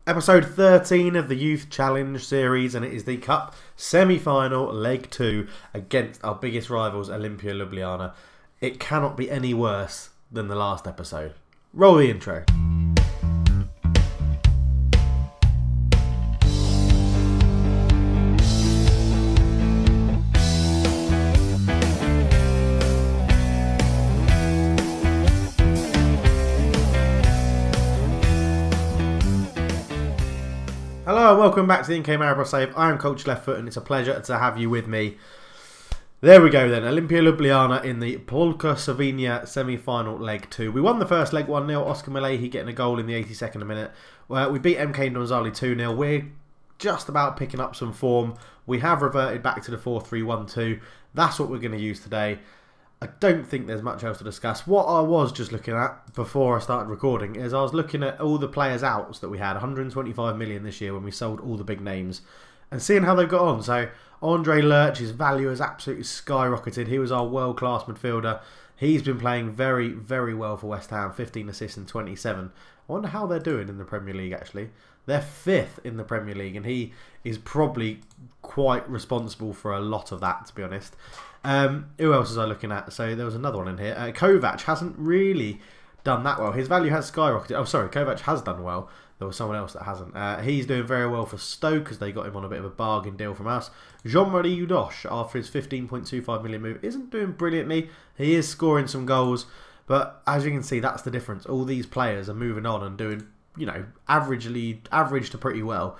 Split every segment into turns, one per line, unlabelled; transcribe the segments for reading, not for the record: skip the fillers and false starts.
Episode 13 of the Youth Challenge series, and it is the Cup semi-final leg 2 against our biggest rivals, Olimpia Ljubljana. It cannot be any worse than the last episode. Roll the intro. Hello and welcome back to the NK Maribor Save. I am Coach Leftfoot and it's a pleasure to have you with me. There we go then, Olimpia Ljubljana in the Polka Slovenia semi-final leg 2. We won the first leg 1-0, Oscar Malehi getting a goal in the 82nd minute. We beat MK Donzali 2-0. We're just about picking up some form. We have reverted back to the 4-3-1-2. That's what we're going to use today. I don't think there's much else to discuss. What I was just looking at before I started recording is I was looking at all the players outs that we had, 125 million this year when we sold all the big names, and seeing how they've got on. So Andre Lerch, his value has absolutely skyrocketed. He was our world-class midfielder. He's been playing very, very well for West Ham, 15 assists and 27. I wonder how they're doing in the Premier League actually. They're 5th in the Premier League and he is probably quite responsible for a lot of that, to be honest. Who else was I looking at? So there was another one in here. Kovac hasn't really done that well. His value has skyrocketed. Oh, sorry, Kovac has done well. There was someone else that hasn't. He's doing very well for Stoke because they got him on a bit of a bargain deal from us. Jean-Marie Udosh, after his 15.25 million move, isn't doing brilliantly. He is scoring some goals, but as you can see, that's the difference. All these players are moving on and doing, you know, average to pretty well,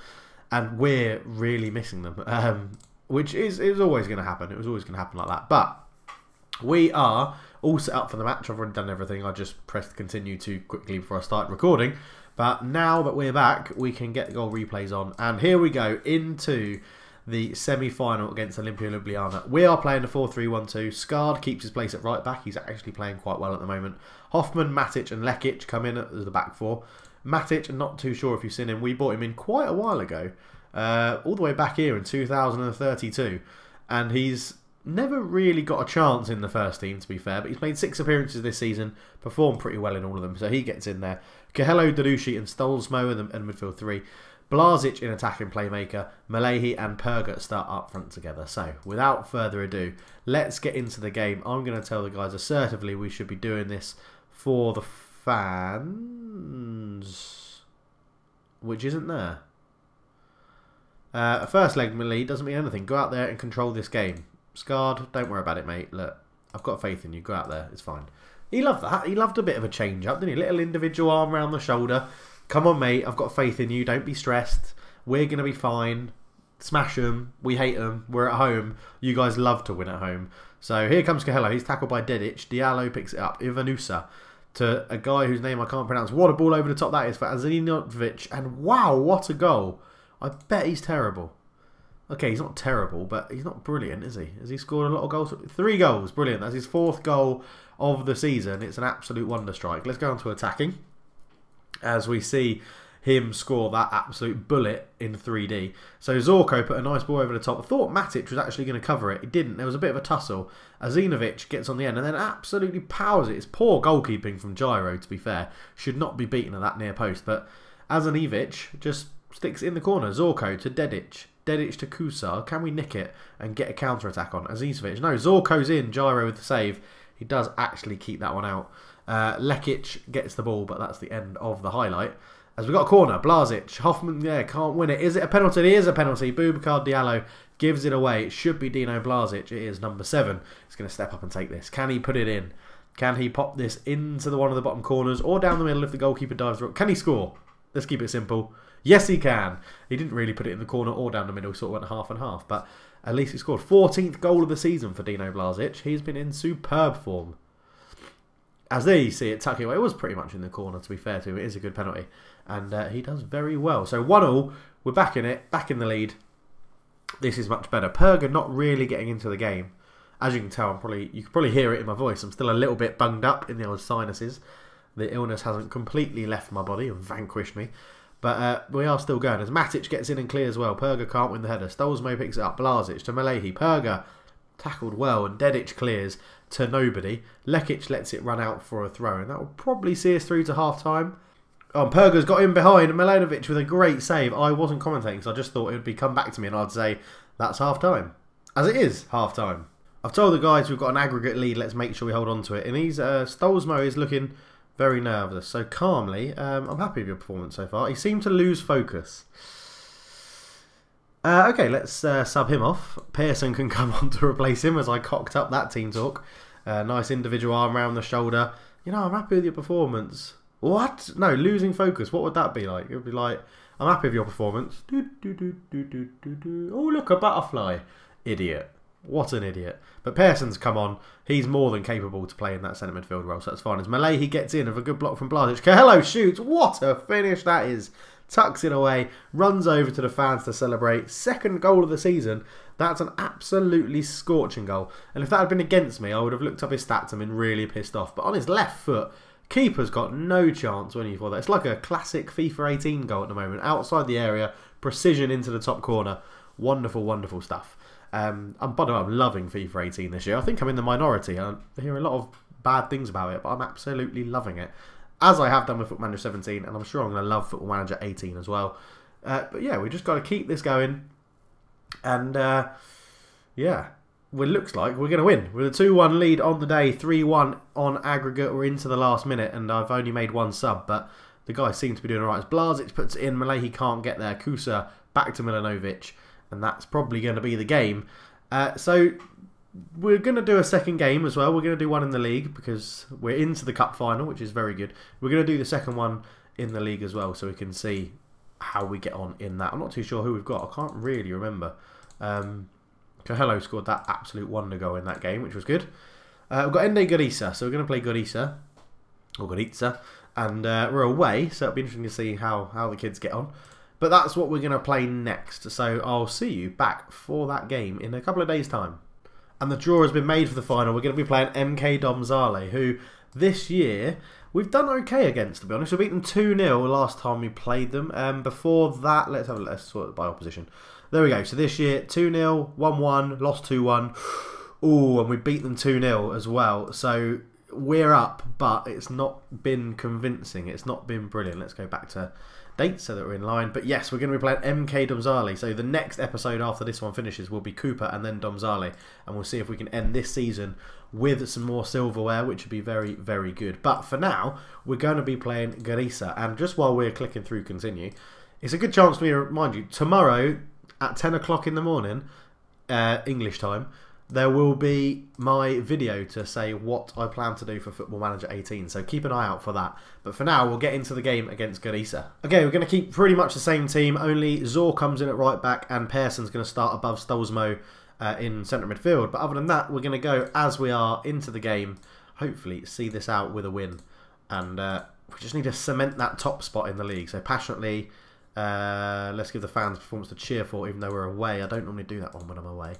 and we're really missing them. Which is always going to happen. It was always going to happen like that. But we are all set up for the match. I've already done everything. I just pressed continue too quickly before I started recording. But now that we're back, we can get the goal replays on. And here we go into the semi-final against Olimpia Ljubljana. We are playing a 4-3-1-2. Skard keeps his place at right back. He's actually playing quite well at the moment. Hoffman, Matic and Lekic come in as the back four. Matic, I'm not too sure if you've seen him. We bought him in quite a while ago. All the way back here in 2032, and he's never really got a chance in the first team, to be fair, but he's made 6 appearances this season, performed pretty well in all of them, so he gets in there. Cahello, Darushi and Stolzmo in midfield 3, Blazic in attacking playmaker, Malehi and Perga start up front together. So without further ado, let's get into the game. I'm going to tell the guys assertively we should be doing this for the fans, which isn't there. First leg melee doesn't mean anything. Go out there and control this game. Scarred, don't worry about it, mate. Look, I've got faith in you. Go out there. It's fine. He loved that. He loved a bit of a change-up, didn't he? Little individual arm around the shoulder. Come on, mate. I've got faith in you. Don't be stressed. We're going to be fine. Smash them. We hate them. We're at home. You guys love to win at home. So here comes Cahello. He's tackled by Dedic. Diallo picks it up. Ivanusa to a guy whose name I can't pronounce. What a ball over the top that is for Azinovic. And wow, what a goal. I bet he's terrible. Okay, he's not terrible, but he's not brilliant, is he? Has he scored a lot of goals? 3 goals. Brilliant. That's his 4th goal of the season. It's an absolute wonder strike. Let's go on to attacking. As we see him score that absolute bullet in 3D. So Zorko put a nice ball over the top. I thought Matic was actually going to cover it. He didn't. There was a bit of a tussle. Azinovic gets on the end and then absolutely powers it. It's poor goalkeeping from Gyro, to be fair. Should not be beaten at that near post. But Azinovic just sticks it in the corner. Zorko to Dedic. Dedic to Kusar. Can we nick it and get a counter-attack on? Azizovic. No, Zorko's in. Gyro with the save. He does actually keep that one out. Lekic gets the ball, but that's the end of the highlight. As we got a corner. Blazic. Hoffman, yeah, can't win it. Is it a penalty? It is a penalty. Boubacar Diallo gives it away. It should be Dino Blazic. It is number 7. He's going to step up and take this. Can he put it in? Can he pop this into one of the bottom corners or down the middle if the goalkeeper dives? Can he score? Let's keep it simple. Yes, he can. He didn't really put it in the corner or down the middle, sort of went half and half. But at least he scored. 14th goal of the season for Dino Blazic. He's been in superb form. As there you see it tucking away. It was pretty much in the corner, to be fair to him. It is a good penalty. And he does very well. So 1-1. We're back in it. Back in the lead. This is much better. Perga not really getting into the game. As you can tell, you can probably hear it in my voice. I'm still a little bit bunged up in the old sinuses. The illness hasn't completely left my body and vanquished me. But we are still going. As Matic gets in and clears well. Perga can't win the header. Stolzmo picks it up. Blazic to Malehi. Perga tackled well. And Dedic clears to nobody. Lekic lets it run out for a throw. And that will probably see us through to half-time. Oh, and Perga's got in behind Milanovic with a great save. I wasn't commentating, so I just thought it would be come back to me and I'd say that's half-time. As it is half-time. I've told the guys we've got an aggregate lead, let's make sure we hold on to it. And Stolzmo is looking very nervous. So calmly, I'm happy with your performance so far. He seemed to lose focus. Okay, let's sub him off. Pearson can come on to replace him as I cocked up that team talk. Nice individual arm around the shoulder. You know, I'm happy with your performance. What? No, losing focus. What would that be like? It would be like, I'm happy with your performance. Oh, look, a butterfly. Idiot. What an idiot. But Pearson's come on. He's more than capable to play in that centre midfield role, so that's fine. As Malay, he gets in with a good block from Blazic. Hello, shoots. What a finish that is. Tucks it away. Runs over to the fans to celebrate. Second goal of the season. That's an absolutely scorching goal. And if that had been against me, I would have looked up his stats and been really pissed off. But on his left foot, keeper's got no chance winning for that. It's like a classic FIFA 18 goal at the moment. Outside the area, precision into the top corner. Wonderful, wonderful stuff. By the way, I'm loving FIFA 18 this year. I think I'm in the minority. I hear a lot of bad things about it, but I'm absolutely loving it. As I have done with Football Manager 17, and I'm sure I'm going to love Football Manager 18 as well. But yeah, we just got to keep this going. And yeah, it looks like we're going to win. With a 2-1 lead on the day, 3-1 on aggregate. We're into the last minute, and I've only made one sub, but the guys seem to be doing alright. As Blazic puts it in, Malay, he can't get there. Kusa back to Milanovic, and that's probably going to be the game. So we're going to do a second game as well. We're going to do one in the league because we're into the cup final, which is very good. We're going to do the second one in the league as well, so we can see how we get on in that. I'm not too sure who we've got. I can't really remember. Coelho scored that absolute wonder goal in that game, which was good. We've got NK Maribor, so we're going to play Gorica, or Gorica, and we're away, so it'll be interesting to see how the kids get on. But that's what we're going to play next, so I'll see you back for that game in a couple of days' time. And the draw has been made for the final. We're going to be playing MK Domzale, who this year we've done okay against, to be honest. We beat them 2-0 last time we played them. Before that, let's sort it by opposition. There we go. So this year, 2-0, 1-1, lost 2-1. Ooh, and we beat them 2-0 as well. So we're up, but it's not been convincing. It's not been brilliant. Let's go back to dates so that we're in line. But yes, we're going to be playing MK Domzale. So the next episode after this one finishes will be Cooper and then Domzale. And we'll see if we can end this season with some more silverware, which would be very, very good. But for now, we're going to be playing Gorica. And just while we're clicking through continue, it's a good chance for me to remind you, tomorrow at 10 o'clock in the morning, English time, there will be my video to say what I plan to do for Football Manager 18. So keep an eye out for that. But for now, we'll get into the game against Gorica. Okay, we're going to keep pretty much the same team. Only Zor comes in at right back and Pearson's going to start above Stolzmo in centre midfield. But other than that, we're going to go as we are into the game. Hopefully see this out with a win. And we just need to cement that top spot in the league. So passionately, let's give the fans performance to cheer for, even though we're away. I don't normally do that one when I'm away.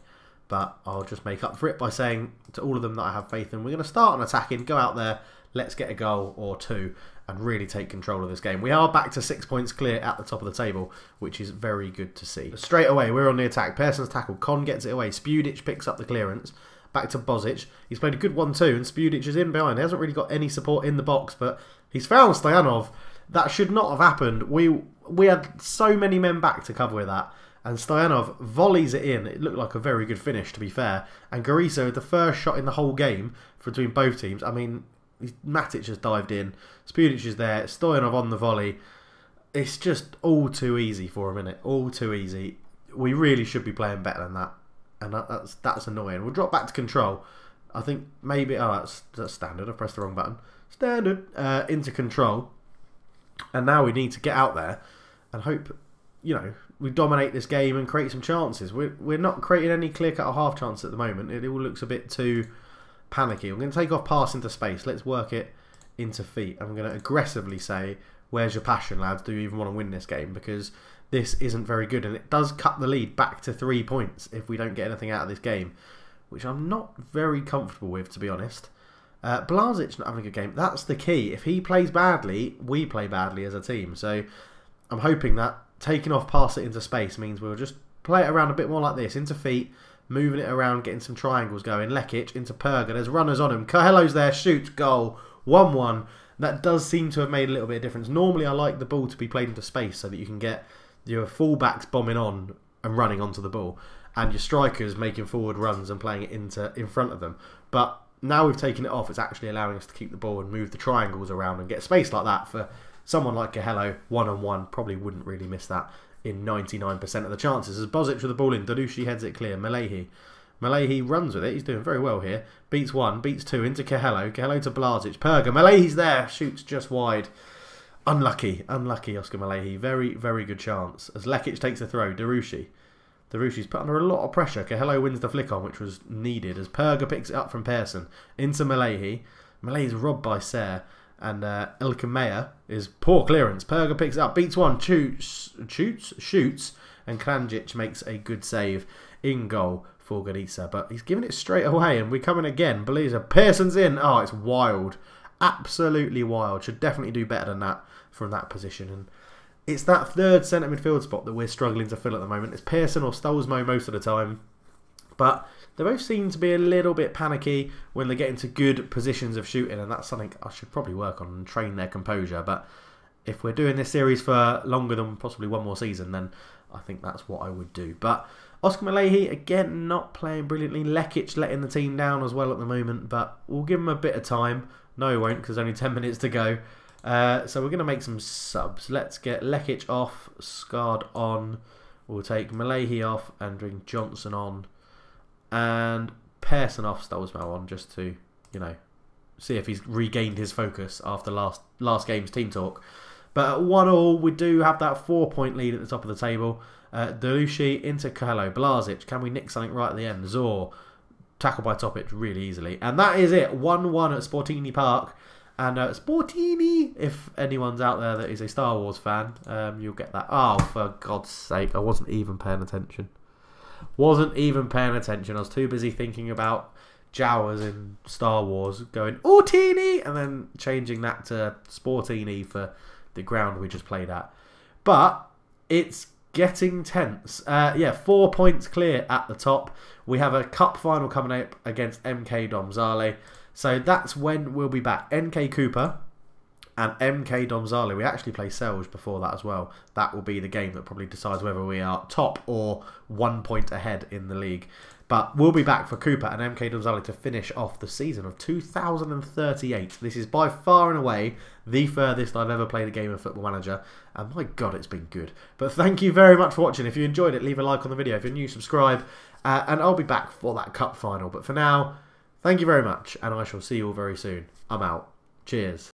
But I'll just make up for it by saying to all of them that I have faith in. We're going to start on attacking, go out there, let's get a goal or two and really take control of this game. We are back to 6 points clear at the top of the table, which is very good to see. But straight away, we're on the attack. Pearson's tackle. Con gets it away. Spudic picks up the clearance. Back to Bozic. He's played a good 1-2 and Spudic is in behind. He hasn't really got any support in the box, but he's found Stoyanov. That should not have happened. We had so many men back to cover with that. And Stoyanov volleys it in. It looked like a very good finish, to be fair. And Gorica with the first shot in the whole game between both teams. I mean, Matic has dived in. Spudic is there. Stoyanov on the volley. It's just all too easy for him, innit? All too easy. We really should be playing better than that. And that's annoying. We'll drop back to control. I think maybe... Oh, that's standard. I pressed the wrong button. Standard. Into control. And now we need to get out there and hope, you know, we dominate this game and create some chances. We're not creating any clear-cut or half chance at the moment. It all looks a bit too panicky. I'm going to take off pass into space. Let's work it into feet. I'm going to aggressively say, where's your passion, lads? Do you even want to win this game? Because this isn't very good. And it does cut the lead back to 3 points if we don't get anything out of this game, which I'm not very comfortable with, to be honest. Blazic not having a good game. That's the key. If he plays badly, we play badly as a team. So I'm hoping that taking off pass it into space means we'll just play it around a bit more like this. Into feet, moving it around, getting some triangles going. Lekic into Perga. There's runners on him. Coelho's there. Shoots. Goal. 1-1. that does seem to have made a little bit of difference. Normally I like the ball to be played into space so that you can get your full-backs bombing on and running onto the ball, and your strikers making forward runs and playing it in front of them. But now we've taken it off, it's actually allowing us to keep the ball and move the triangles around and get space like that. For someone like Cahello, one-on-one, probably wouldn't really miss that in 99% of the chances. As Bozic with the ball in, Darushi heads it clear. Malahi runs with it, he's doing very well here. Beats one, beats two, into Cahello. Cahello to Blazic. Perga, Malahi's there, shoots just wide. Unlucky Oscar Malahi. Very, very good chance. As Lekic takes a throw, Darushi's put under a lot of pressure. Cahello wins the flick on, which was needed, as Perga picks it up from Pearson. Into Malahi. Malahi's robbed by Ser. And Ilkamea is poor clearance. Perga picks it up, beats one, shoots, and Kranjic makes a good save in goal for Gorica. But he's giving it straight away, and we're coming again. Beliza, Pearson's in. Oh, it's wild. Absolutely wild. Should definitely do better than that from that position. And it's that third centre midfield spot that we're struggling to fill at the moment. It's Pearson or Stolzmo most of the time. But they both seem to be a little bit panicky when they get into good positions of shooting, and that's something I should probably work on and train their composure. But if we're doing this series for longer than possibly one more season, then I think that's what I would do. But Oscar Malahi, again, not playing brilliantly. Lekic letting the team down as well at the moment, but we'll give him a bit of time. No, we won't, because only 10 minutes to go. So we're going to make some subs. Let's get Lekic off, Scard on. We'll take Malahi off and bring Johnson on. And Pearson off, Stolzmo on, just to, you know, see if he's regained his focus after last game's team talk. But at 1-1, we do have that 4-point lead at the top of the table. Darushi into Cahello. Blazic, can we nick something right at the end? Zor, tackled by Topic really easily. And that is it, 1-1 at Sportini Park. And Sportini, if anyone's out there that is a Star Wars fan, you'll get that. Oh, for God's sake, I wasn't even paying attention. I was too busy thinking about Jawas in Star Wars, going Ortini, and then changing that to Sportini for the ground we just played at. But it's getting tense. Yeah, 4 points clear at the top. We have a cup final coming up against MK Domzale. So that's when we'll be back. NK Cooper and MK Domzale. We actually play Selge before that as well. That will be the game that probably decides whether we are top or 1 point ahead in the league. But we'll be back for Cooper and MK Domzale to finish off the season of 2038. This is by far and away the furthest I've ever played a game of Football Manager. And my God, it's been good. But thank you very much for watching. If you enjoyed it, leave a like on the video. If you're new, subscribe. And I'll be back for that cup final. But for now, thank you very much. And I shall see you all very soon. I'm out. Cheers.